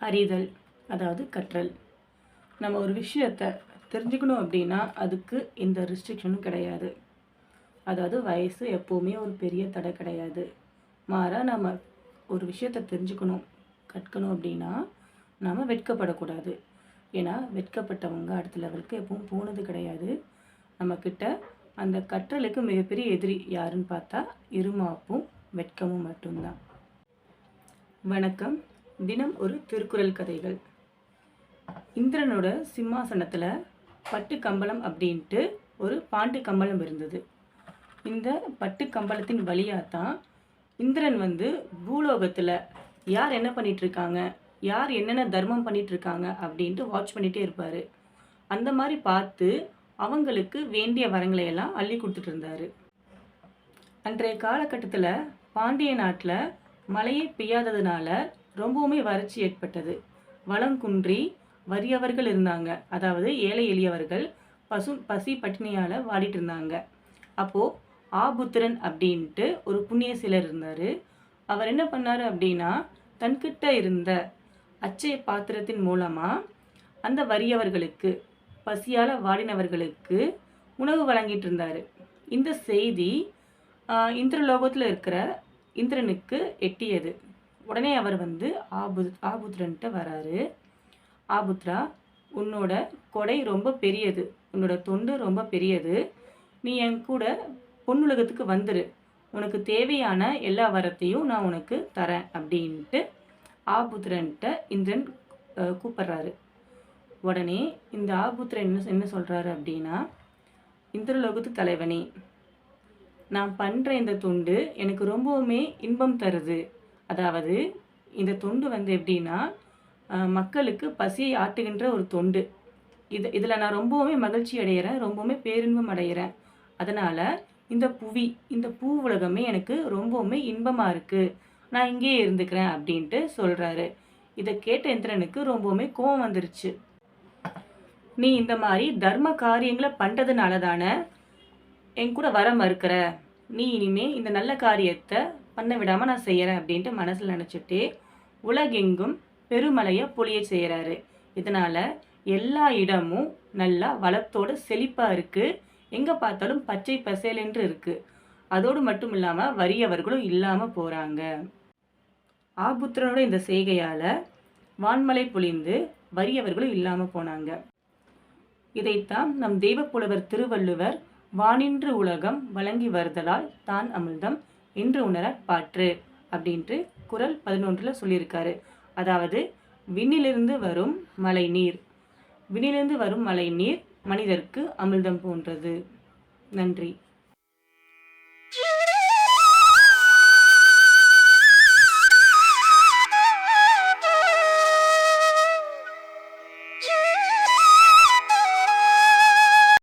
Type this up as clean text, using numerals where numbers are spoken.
அறிதல், அதாவது கற்றல். நம்ம ஒரு விஷயத்தை தெரிஞ்சுக்கணும் அப்படின்னா அதுக்கு எந்த ரெஸ்ட்ரிக்ஷனும் கிடையாது. அதாவது வயசு எப்போவுமே ஒரு பெரிய தடை கிடையாது. மாறாக நம்ம ஒரு விஷயத்தை தெரிஞ்சுக்கணும், கற்கணும் அப்படின்னா நாம் வெட்கப்படக்கூடாது. ஏன்னா வெட்கப்பட்டவங்க அடுத்த லெவலுக்கு எப்பவும் போனது கிடையாது. நம்மக்கிட்ட அந்த கற்றலுக்கு மிகப்பெரிய எதிரி யாருன்னு பார்த்தா இருமாப்பும் வெட்கமும் மட்டும்தான். வணக்கம். தினம் ஒரு திருக்குறள் கதைகள். இந்திரனோட சிம்மாசனத்தில் பட்டு கம்பளம் அப்படின்ட்டு ஒரு பாண்டு கம்பளம் இருந்தது. இந்த பட்டு கம்பளத்தின் வழியாக தான் இந்திரன் பூலோகத்தில் யார் என்ன பண்ணிட்டு இருக்காங்க, யார் என்னென்ன தர்மம் பண்ணிட்டு இருக்காங்க அப்படின்ட்டு வாட்ச் பண்ணிகிட்டே இருப்பார். அந்த மாதிரி பார்த்து அவங்களுக்கு வேண்டிய வரங்களை எல்லாம் அள்ளி கொடுத்துட்டு இருந்தார். அன்றைய காலகட்டத்தில் பாண்டிய நாட்டில் மழையே பெய்யாததுனால ரொம்பவுமே வறட்சி ஏற்பட்டது. வளம் குன்றி வறியவர்கள் இருந்தாங்க, அதாவது ஏழை எளியவர்கள் பசி பட்டினியால் வாடிட்டு இருந்தாங்க. அப்போது ஆபுத்திரன் அப்படின்ட்டு ஒரு புண்ணிய சிலர் இருந்தார். அவர் என்ன பண்ணார் அப்படின்னா தன்கிட்ட இருந்த அச்சய பாத்திரத்தின் மூலமாக அந்த வறியவர்களுக்கு, பசியால் வாடினவர்களுக்கு உணவு வழங்கிட்டு இருந்தார். இந்த செய்தி இந்திரலோகத்தில் இருக்கிற இந்திரனுக்கு எட்டியது. உடனே அவர் ஆபுத்திரன்ட்ட வராரு. ஆபுத்ரா, உன்னோட கொடை ரொம்ப பெரியது, உன்னோட தொண்டு ரொம்ப பெரியது, நீ என் கூட பொன்னுலகத்துக்கு வந்துரு, உனக்கு தேவையான எல்லா வரத்தையும் நான் உனக்கு தரேன் அப்படின்ட்டு ஆபுத்திரன்ட்ட இந்திரன் கூப்பிட்றாரு. உடனே இந்த ஆபுத்திரன் என்ன சொல்கிறாரு அப்படின்னா, இந்திரலோகத்து தலைவனே, நான் பண்ணுற இந்த தொண்டு எனக்கு ரொம்பவுமே இன்பம் தருது. அதாவது இந்த தொண்டு எப்படின்னா மக்களுக்கு பசியை ஆட்டுகின்ற ஒரு தொண்டு. இதில் நான் ரொம்பவுமே மகிழ்ச்சி அடைகிறேன், ரொம்பவுமே பேரின்பம் அடைகிறேன். அதனால் இந்த பூ உலகமே எனக்கு ரொம்பவுமே இன்பமாக இருக்குது, நான் இங்கேயே இருந்துக்கிறேன் அப்படின்ட்டு சொல்கிறாரு. இதை கேட்ட இந்திரனுக்கு ரொம்பவுமே கோபம் வந்துருச்சு. நீ இந்த மாதிரி தர்ம காரியங்களை பண்ணுறதுனால தானே என் கூட வர மறுக்கிற, நீ இனிமே இந்த நல்ல காரியத்தை பண்ண விடாமல் நான் செய்கிறேன் அப்படின்ட்டு மனசில் நினச்சிட்டு உலகெங்கும் பெருமழையை பொழிய செய்கிறாரு. இதனால் எல்லா இடமும் நல்லா வளத்தோடு செழிப்பாக இருக்குது, எங்கே பார்த்தாலும் பச்சை பசேலென்று இருக்குது. அதோடு மட்டும் இல்லாமல் வறியவர்களும் இல்லாமல் போகிறாங்க. ஆபுத்திரனோட இந்த செய்கையால் வான்மலை பொழிந்து வறியவர்களும் இல்லாமல் போனாங்க. இதைத்தான் நம் தெய்வப்புலவர் திருவள்ளுவர் வானின்று உலகம் வழங்கி வருதலால் தான் அமிழ்தம் என்று உணர பாற்று அப்படின்ட்டு குறள் 11 சொல்லியிருக்காரு. அதாவது விண்ணிலிருந்து வரும் மழை நீர் மனிதருக்கு அமிழ்தம் போன்றது. நன்றி.